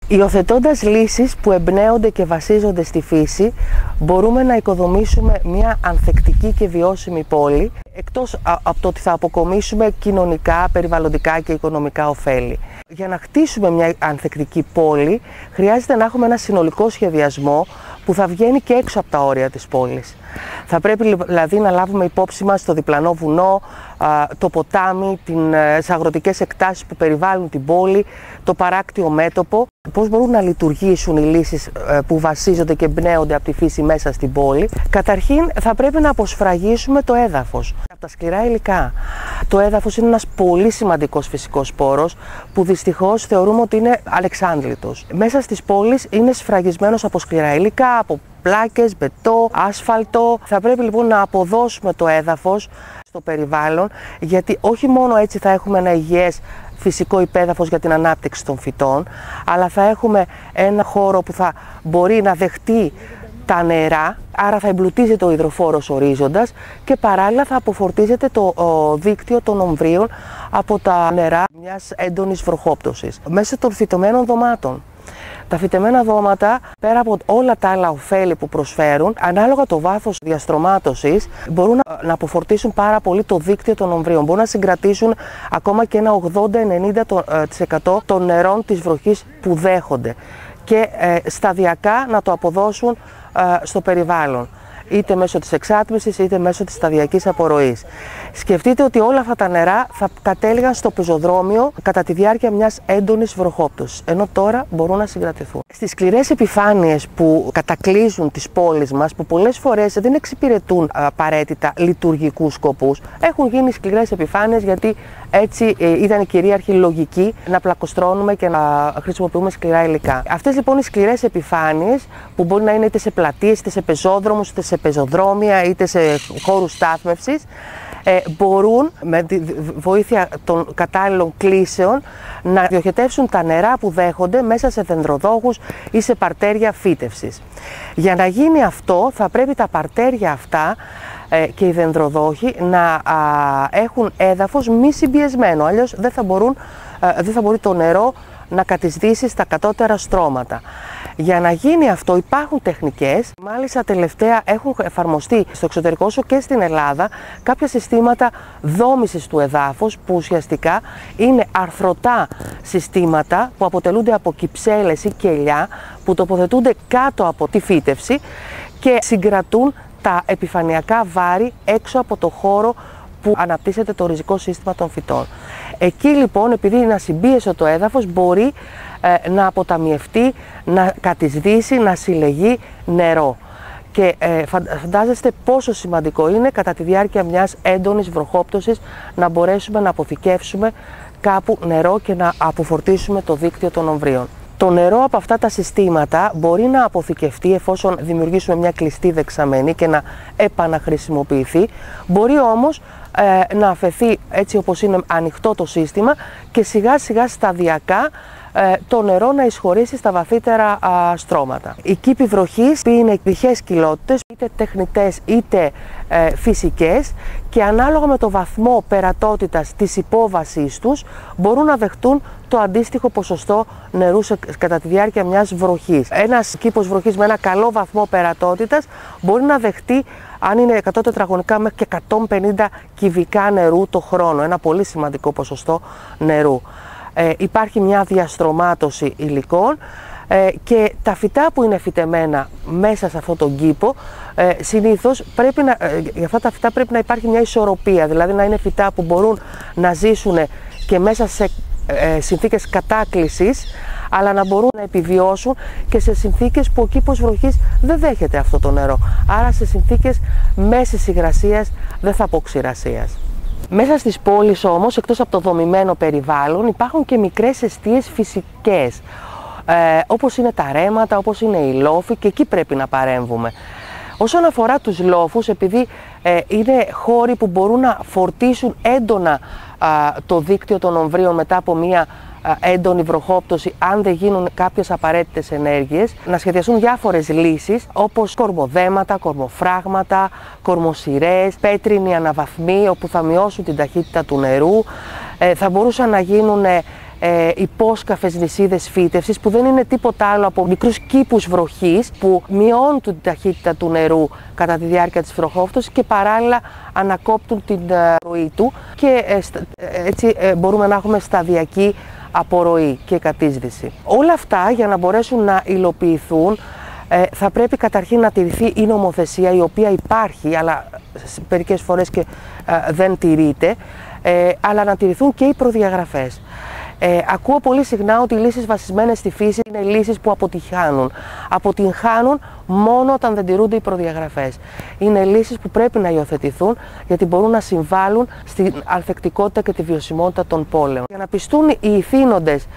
Υιοθετώντας λύσεις που εμπνέονται και βασίζονται στη φύση, μπορούμε να οικοδομήσουμε μια ανθεκτική και βιώσιμη πόλη, εκτός από το ότι θα αποκομίσουμε κοινωνικά, περιβαλλοντικά και οικονομικά ωφέλη. Για να χτίσουμε μια ανθεκτική πόλη, χρειάζεται να έχουμε ένα συνολικό σχεδιασμό που θα βγαίνει και έξω από τα όρια της πόλης. Θα πρέπει δηλαδή να λάβουμε υπόψη μας το διπλανό βουνό, το ποτάμι, τις αγροτικές εκτάσεις που περιβάλλουν την πόλη, το παράκτιο μέτωπο, πώς μπορούν να λειτουργήσουν οι λύσεις που βασίζονται και εμπνέονται από τη φύση μέσα στην πόλη. Καταρχήν θα πρέπει να αποσφραγίσουμε το έδαφος από τα σκληρά υλικά. Το έδαφος είναι ένας πολύ σημαντικός φυσικός πόρος που δυστυχώς θεωρούμε ότι είναι αλεξάνδλητος. Μέσα στις πόλεις είναι σφραγισμένος από σκληρά υλικά, από πλάκες, μπετό, άσφαλτο. Θα πρέπει λοιπόν να αποδώσουμε το έδαφος στο περιβάλλον, γιατί όχι μόνο έτσι θα έχουμε ένα υγιές φυσικό υπέδαφος για την ανάπτυξη των φυτών, αλλά θα έχουμε ένα χώρο που θα μπορεί να δεχτεί τα νερά, άρα θα εμπλουτίζεται ο υδροφόρος ορίζοντας και παράλληλα θα αποφορτίζεται το δίκτυο των ομβρίων από τα νερά μιας έντονης βροχόπτωσης μέσω των φυτωμένων δωμάτων. Τα φυτεμένα δώματα, πέρα από όλα τα άλλα ωφέλη που προσφέρουν, ανάλογα το βάθος διαστρωμάτωσης, μπορούν να αποφορτήσουν πάρα πολύ το δίκτυο των ομβρίων. Μπορούν να συγκρατήσουν ακόμα και ένα 80-90% των νερών της βροχής που δέχονται και σταδιακά να το αποδώσουν στο περιβάλλον, είτε μέσω της εξάτμισης είτε μέσω της σταδιακής απορροής. Σκεφτείτε ότι όλα αυτά τα νερά θα κατέληγαν στο πεζοδρόμιο κατά τη διάρκεια μιας έντονης βροχόπτωσης, ενώ τώρα μπορούν να συγκρατηθούν. Στις σκληρές επιφάνειες που κατακλείζουν τις πόλεις μας, που πολλές φορές δεν εξυπηρετούν απαραίτητα λειτουργικούς σκοπούς, έχουν γίνει σκληρές επιφάνειες γιατί έτσι ήταν η κυρίαρχη λογική να πλακοστρώνουμε και να χρησιμοποιούμε σκληρά υλικά. Αυτές λοιπόν οι σκληρές επιφάνειες, που μπορεί να είναι είτε σε πλατείες, είτε σε πεζόδρομους, είτε σε πεζοδρόμια, είτε σε χώρους στάθμευσης, μπορούν με τη βοήθεια των κατάλληλων κλίσεων να διοχετεύσουν τα νερά που δέχονται μέσα σε δενδροδόχους ή σε παρτέρια φύτευσης. Για να γίνει αυτό θα πρέπει τα παρτέρια αυτά και οι δενδροδόχοι να έχουν έδαφος μη συμπιεσμένο, αλλιώς δεν θα μπορεί το νερό να κατεισδύσει στα κατώτερα στρώματα. Για να γίνει αυτό υπάρχουν τεχνικές, μάλιστα τελευταία έχουν εφαρμοστεί στο εξωτερικό όσο και στην Ελλάδα κάποια συστήματα δόμησης του εδάφους που ουσιαστικά είναι αρθρωτά συστήματα που αποτελούνται από κυψέλες ή κελιά που τοποθετούνται κάτω από τη φύτευση και συγκρατούν τα επιφανειακά βάρη έξω από το χώρο που αναπτύσσεται το ριζικό σύστημα των φυτών. Εκεί λοιπόν, επειδή είναι ασυμπίεσο το έδαφος, μπορεί να αποταμιευτεί, να κατεισδύσει, να συλλεγεί νερό. Και φαντάζεστε πόσο σημαντικό είναι κατά τη διάρκεια μιας έντονης βροχόπτωσης να μπορέσουμε να αποθηκεύσουμε κάπου νερό και να αποφορτίσουμε το δίκτυο των ομβρίων. Το νερό από αυτά τα συστήματα μπορεί να αποθηκευτεί εφόσον δημιουργήσουμε μια κλειστή δεξαμενή και να επαναχρησιμοποιηθεί. Μπορεί όμως να αφαιθεί έτσι όπως είναι ανοιχτό το σύστημα και σιγά σιγά σταδιακά το νερό να εισχωρήσει στα βαθύτερα στρώματα. Οι κήποι βροχής είναι τυχαίες κοιλότητες, είτε τεχνητές είτε φυσικές, και ανάλογα με το βαθμό περατότητας της υπόβασής τους μπορούν να δεχτούν το αντίστοιχο ποσοστό νερού κατά τη διάρκεια μιας βροχής. Ένας κήπος βροχής με ένα καλό βαθμό περατότητας μπορεί να δεχτεί, αν είναι 100 τετραγωνικά, μέχρι και 150 κυβικά νερού το χρόνο, ένα πολύ σημαντικό ποσοστό νερού. Υπάρχει μια διαστρωμάτωση υλικών και τα φυτά που είναι φυτεμένα μέσα σε αυτόν τον κήπο, συνήθως για αυτά τα φυτά πρέπει να υπάρχει μια ισορροπία, δηλαδή να είναι φυτά που μπορούν να ζήσουν και μέσα σε συνθήκες κατάκλυσης, αλλά να μπορούν να επιβιώσουν και σε συνθήκες που ο κήπος βροχής δεν δέχεται αυτό το νερό, άρα σε συνθήκες μέσης υγρασίας, δεν θα πω ξηρασίας. Μέσα στις πόλεις όμως, εκτός από το δομημένο περιβάλλον, υπάρχουν και μικρές εστίες φυσικές, όπως είναι τα ρέματα, όπως είναι οι λόφοι, και εκεί πρέπει να παρέμβουμε. Όσον αφορά τους λόφους, επειδή είναι χώροι που μπορούν να φορτίσουν έντονα το δίκτυο των ομβρίων μετά από μια έντονη βροχόπτωση, αν δεν γίνουν κάποιες απαραίτητες ενέργειες, να σχεδιαστούν διάφορες λύσεις, όπως κορμοδέματα, κορμοφράγματα, κορμοσιρές, πέτρινοι αναβαθμοί, όπου θα μειώσουν την ταχύτητα του νερού. Θα μπορούσαν να γίνουν υπόσκαφες νησίδες φύτευσης που δεν είναι τίποτα άλλο από μικρούς κήπους βροχής που μειώνουν την ταχύτητα του νερού κατά τη διάρκεια της βροχόφτωσης και παράλληλα ανακόπτουν την ροή του και έτσι μπορούμε να έχουμε σταδιακή απορροή και κατείσδυση. Όλα αυτά για να μπορέσουν να υλοποιηθούν θα πρέπει καταρχήν να τηρηθεί η νομοθεσία η οποία υπάρχει αλλά μερικές φορές και δεν τηρείται, αλλά να τηρηθούν και οι προδιαγραφές. Ακούω πολύ συχνά ότι οι λύσεις βασισμένες στη φύση είναι λύσεις που αποτυγχάνουν. Αποτυγχάνουν μόνο όταν δεν τηρούνται οι προδιαγραφές. Είναι λύσεις που πρέπει να υιοθετηθούν γιατί μπορούν να συμβάλλουν στην ανθεκτικότητα και τη βιωσιμότητα των πόλεων. Για να πιστούν οι ηθήνοντες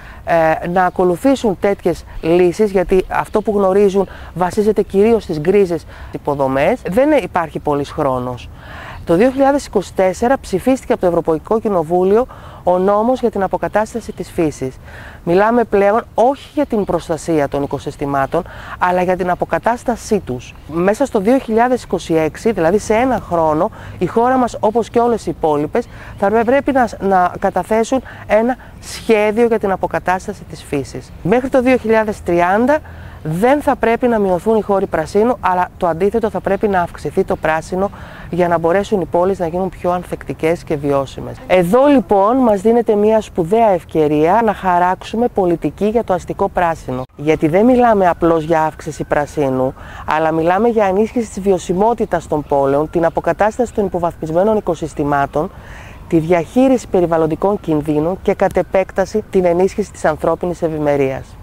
να ακολουθήσουν τέτοιες λύσεις, γιατί αυτό που γνωρίζουν βασίζεται κυρίως στις γκρίζες υποδομές, δεν υπάρχει πολύς χρόνος. Το 2024 ψηφίστηκε από το Ευρωπαϊκό Κοινοβούλιο ο νόμος για την αποκατάσταση της φύσης. Μιλάμε πλέον όχι για την προστασία των οικοσυστημάτων, αλλά για την αποκατάστασή τους. Μέσα στο 2026, δηλαδή σε ένα χρόνο, η χώρα μας, όπως και όλες οι υπόλοιπες, θα πρέπει να καταθέσουν ένα σχέδιο για την αποκατάσταση της φύσης. Μέχρι το 2030 δεν θα πρέπει να μειωθούν οι χώροι πρασίνου, αλλά το αντίθετο, θα πρέπει να αυξηθεί το πράσινο για να μπορέσουν οι πόλεις να γίνουν πιο ανθεκτικές και βιώσιμες. Εδώ λοιπόν μας δίνεται μια σπουδαία ευκαιρία να χαράξουμε πολιτική για το αστικό πράσινο. Γιατί δεν μιλάμε απλώς για αύξηση πρασίνου, αλλά μιλάμε για ενίσχυση της βιωσιμότητας των πόλεων, την αποκατάσταση των υποβαθμισμένων οικοσυστημάτων, τη διαχείριση περιβαλλοντικών κινδύνων και κατ' επέκταση την ενίσχυση της ανθρώπινης ευημερίας.